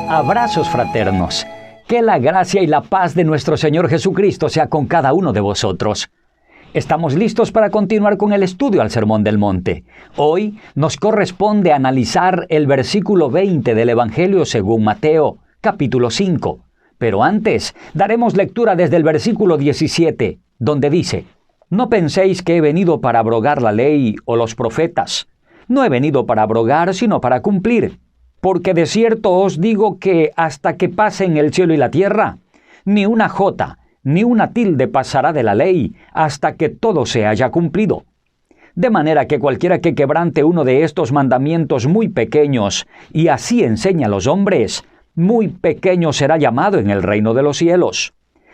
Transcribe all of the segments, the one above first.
Abrazos fraternos. Que la gracia y la paz de nuestro Señor Jesucristo sea con cada uno de vosotros. Estamos listos para continuar con el estudio al Sermón del Monte. Hoy nos corresponde analizar el versículo 20 del Evangelio según Mateo, capítulo 5. Pero antes, daremos lectura desde el versículo 17, donde dice: No penséis que he venido para abrogar la ley o los profetas. No he venido para abrogar, sino para cumplir. Porque de cierto os digo que hasta que pasen el cielo y la tierra, ni una jota, ni una tilde pasará de la ley, hasta que todo se haya cumplido. De manera que cualquiera que quebrante uno de estos mandamientos muy pequeños, y así enseña a los hombres, muy pequeño será llamado en el reino de los cielos.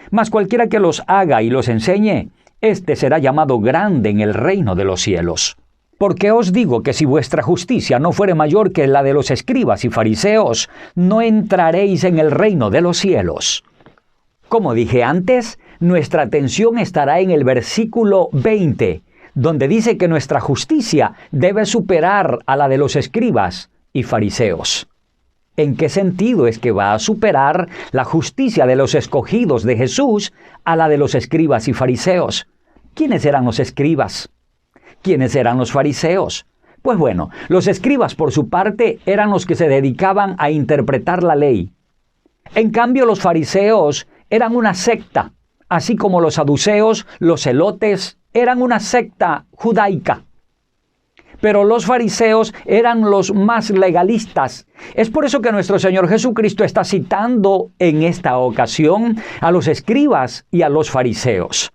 Mas cualquiera que los haga y los enseñe, éste será llamado grande en el reino de los cielos. Porque os digo que si vuestra justicia no fuere mayor que la de los escribas y fariseos, no entraréis en el reino de los cielos. Como dije antes, nuestra atención estará en el versículo 20, donde dice que nuestra justicia debe superar a la de los escribas y fariseos. ¿En qué sentido es que va a superar la justicia de los escogidos de Jesús a la de los escribas y fariseos? ¿Quiénes eran los escribas? ¿Quiénes eran los fariseos? Pues bueno, los escribas por su parte eran los que se dedicaban a interpretar la ley. En cambio, los fariseos eran una secta, así como los saduceos, los celotes, eran una secta judaica. Pero los fariseos eran los más legalistas. Es por eso que nuestro Señor Jesucristo está citando en esta ocasión a los escribas y a los fariseos.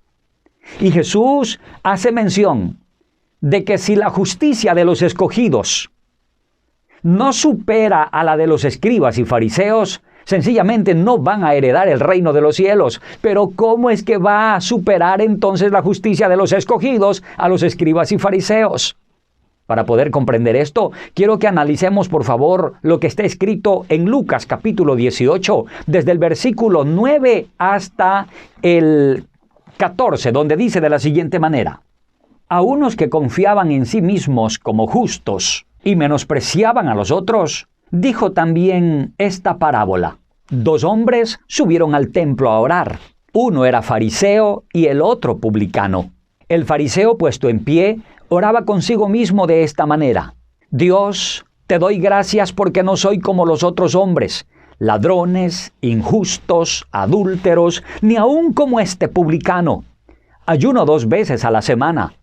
Y Jesús hace mención de que si la justicia de los escogidos no supera a la de los escribas y fariseos, sencillamente no van a heredar el reino de los cielos. Pero ¿cómo es que va a superar entonces la justicia de los escogidos a los escribas y fariseos? Para poder comprender esto, quiero que analicemos por favor lo que está escrito en Lucas capítulo 18, desde el versículo 9 hasta el 14, donde dice de la siguiente manera: A unos que confiaban en sí mismos como justos y menospreciaban a los otros, dijo también esta parábola. 2 hombres subieron al templo a orar. Uno era fariseo y el otro publicano. El fariseo, puesto en pie, oraba consigo mismo de esta manera: Dios, te doy gracias porque no soy como los otros hombres, ladrones, injustos, adúlteros, ni aun como este publicano. Ayuno 2 veces a la semana.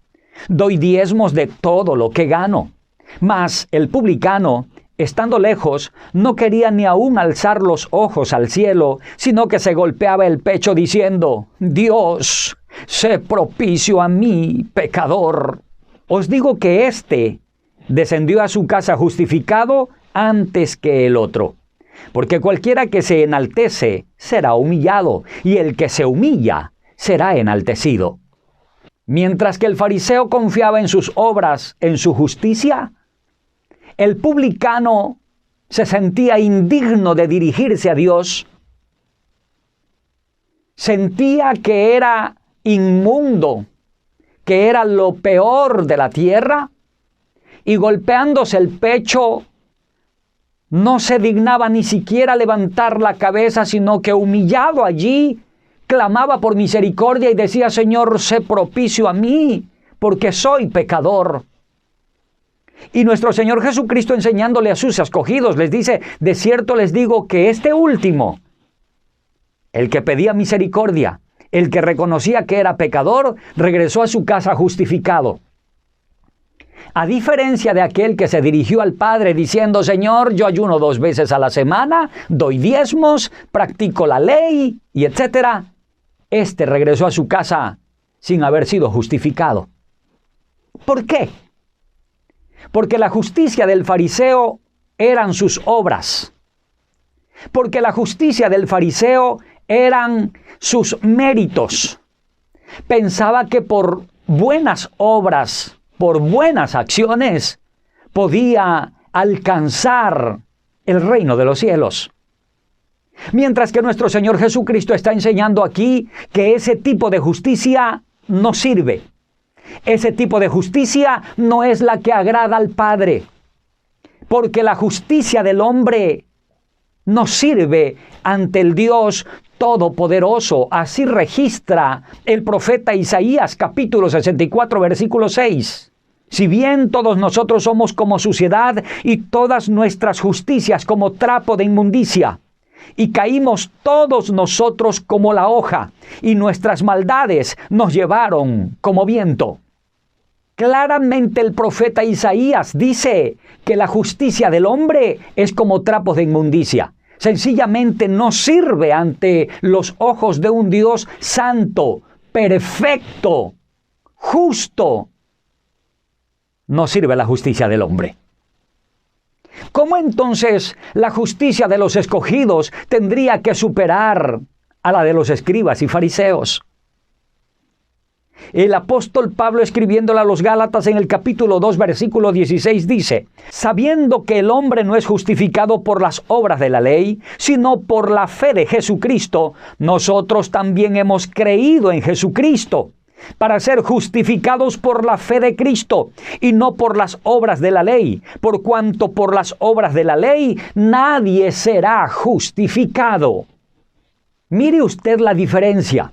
Doy diezmos de todo lo que gano. Mas el publicano, estando lejos, no quería ni aún alzar los ojos al cielo, sino que se golpeaba el pecho diciendo: Dios, sé propicio a mí, pecador. Os digo que éste descendió a su casa justificado antes que el otro. Porque cualquiera que se enaltece será humillado, y el que se humilla será enaltecido. Mientras que el fariseo confiaba en sus obras, en su justicia, el publicano se sentía indigno de dirigirse a Dios, sentía que era inmundo, que era lo peor de la tierra, y golpeándose el pecho, no se dignaba ni siquiera levantar la cabeza, sino que humillado allí, clamaba por misericordia y decía: Señor, sé propicio a mí, porque soy pecador. Y nuestro Señor Jesucristo, enseñándole a sus escogidos, les dice: de cierto les digo que este último, el que pedía misericordia, el que reconocía que era pecador, regresó a su casa justificado. A diferencia de aquel que se dirigió al Padre diciendo: Señor, yo ayuno 2 veces a la semana, doy diezmos, practico la ley, y etcétera. Este regresó a su casa sin haber sido justificado. ¿Por qué? Porque la justicia del fariseo eran sus obras. Porque la justicia del fariseo eran sus méritos. Pensaba que por buenas obras, por buenas acciones, podía alcanzar el reino de los cielos. Mientras que nuestro Señor Jesucristo está enseñando aquí que ese tipo de justicia no sirve. Ese tipo de justicia no es la que agrada al Padre. porque la justicia del hombre no sirve ante el Dios Todopoderoso. Así registra el profeta Isaías, capítulo 64, versículo 6. Si bien todos nosotros somos como suciedad y todas nuestras justicias como trapo de inmundicia, y caímos todos nosotros como la hoja, y nuestras maldades nos llevaron como viento. Claramente el profeta Isaías dice que la justicia del hombre es como trapos de inmundicia. Sencillamente no sirve ante los ojos de un Dios santo, perfecto, justo. No sirve la justicia del hombre. ¿Cómo entonces la justicia de los escogidos tendría que superar a la de los escribas y fariseos? El apóstol Pablo, escribiéndole a los Gálatas en el capítulo 2, versículo 16, dice: sabiendo que el hombre no es justificado por las obras de la ley, sino por la fe de Jesucristo, nosotros también hemos creído en Jesucristo, para ser justificados por la fe de Cristo, y no por las obras de la ley, por cuanto por las obras de la ley nadie será justificado. Mire usted la diferencia.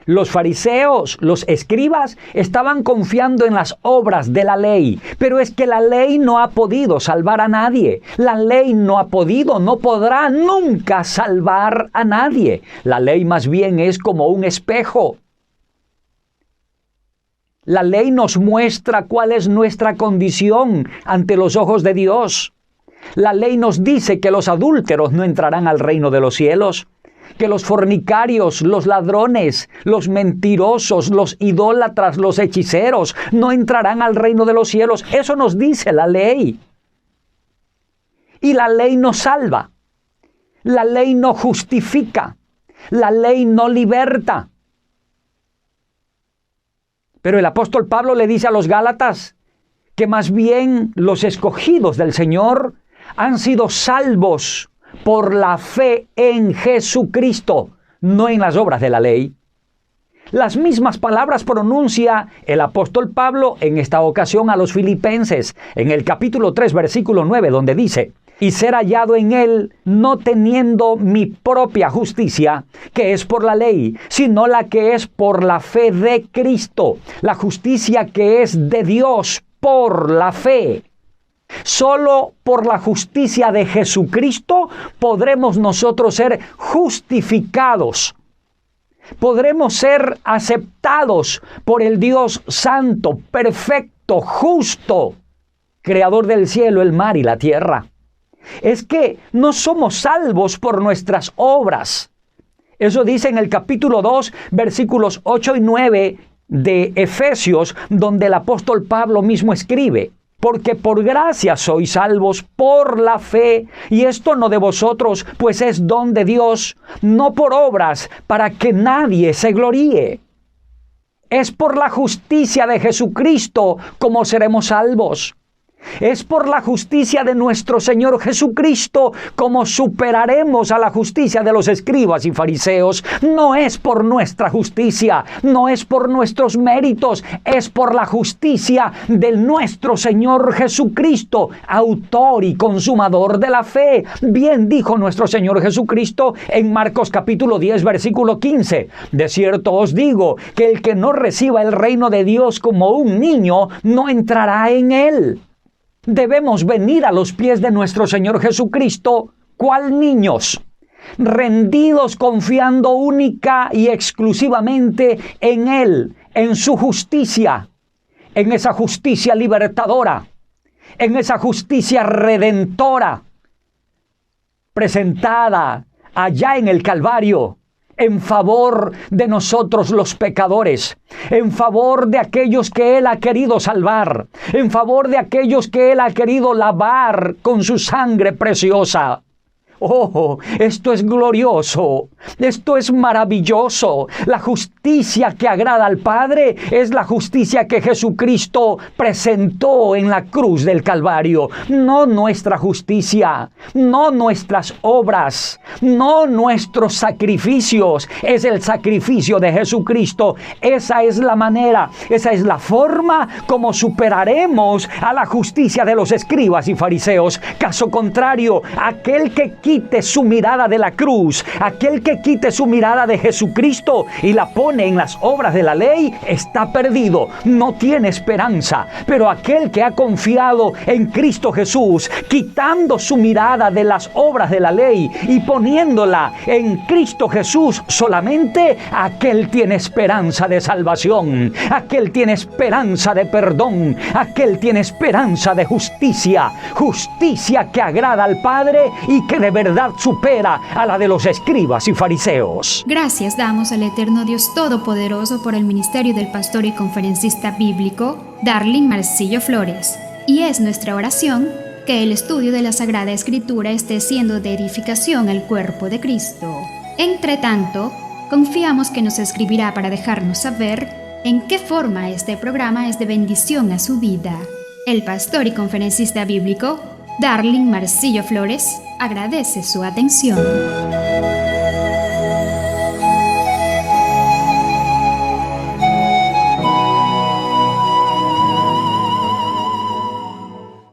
Los fariseos, los escribas, estaban confiando en las obras de la ley, pero es que la ley no ha podido salvar a nadie. La ley no podrá nunca salvar a nadie. La ley más bien es como un espejo. La ley nos muestra cuál es nuestra condición ante los ojos de Dios. La ley nos dice que los adúlteros no entrarán al reino de los cielos, que los fornicarios, los ladrones, los mentirosos, los idólatras, los hechiceros no entrarán al reino de los cielos. Eso nos dice la ley. Y la ley no salva. La ley no justifica. La ley no liberta. Pero el apóstol Pablo le dice a los Gálatas que más bien los escogidos del Señor han sido salvos por la fe en Jesucristo, no en las obras de la ley. Las mismas palabras pronuncia el apóstol Pablo en esta ocasión a los filipenses, en el capítulo 3, versículo 9, donde dice: y ser hallado en él, no teniendo mi propia justicia, que es por la ley, sino la que es por la fe de Cristo, la justicia que es de Dios por la fe. Solo por la justicia de Jesucristo podremos nosotros ser justificados. Podremos ser aceptados por el Dios santo, perfecto, justo, creador del cielo, el mar y la tierra. Es que no somos salvos por nuestras obras. Eso dice en el capítulo 2, versículos 8 y 9 de Efesios, donde el apóstol Pablo mismo escribe: porque por gracia sois salvos por la fe, y esto no de vosotros, pues es don de Dios, no por obras, para que nadie se gloríe. Es por la justicia de Jesucristo como seremos salvos. Es por la justicia de nuestro Señor Jesucristo como superaremos a la justicia de los escribas y fariseos. No es por nuestra justicia, no es por nuestros méritos, es por la justicia de nuestro Señor Jesucristo, autor y consumador de la fe. Bien dijo nuestro Señor Jesucristo en Marcos capítulo 10, versículo 15. De cierto os digo que el que no reciba el reino de Dios como un niño, no entrará en él. Debemos venir a los pies de nuestro Señor Jesucristo, ¿cuál niños? Rendidos, confiando única y exclusivamente en Él, en su justicia, en esa justicia libertadora, en esa justicia redentora, presentada allá en el Calvario, en favor de nosotros los pecadores, en favor de aquellos que Él ha querido salvar, en favor de aquellos que Él ha querido lavar con su sangre preciosa. Oh, esto es glorioso, esto es maravilloso. La justicia que agrada al Padre es la justicia que Jesucristo presentó en la cruz del Calvario. No nuestra justicia, no nuestras obras, no nuestros sacrificios. Es el sacrificio de Jesucristo. Esa es la manera, esa es la forma como superaremos a la justicia de los escribas y fariseos. Caso contrario, aquel que quite su mirada de la cruz, aquel que quite su mirada de Jesucristo y la pone en las obras de la ley, está perdido, no tiene esperanza. Pero aquel que ha confiado en Cristo Jesús, quitando su mirada de las obras de la ley y poniéndola en Cristo Jesús solamente, aquel tiene esperanza de salvación, aquel tiene esperanza de perdón, aquel tiene esperanza de justicia, justicia que agrada al Padre y que de verdad supera a la de los escribas y fariseos. Gracias damos al eterno Dios Todopoderoso por el ministerio del pastor y conferencista bíblico Darling Marcillo Flores. Y es nuestra oración que el estudio de la Sagrada Escritura esté siendo de edificación al cuerpo de Cristo. Entre tanto, confiamos que nos escribirá para dejarnos saber en qué forma este programa es de bendición a su vida. El pastor y conferencista bíblico Darling Marcillo Flores agradece su atención.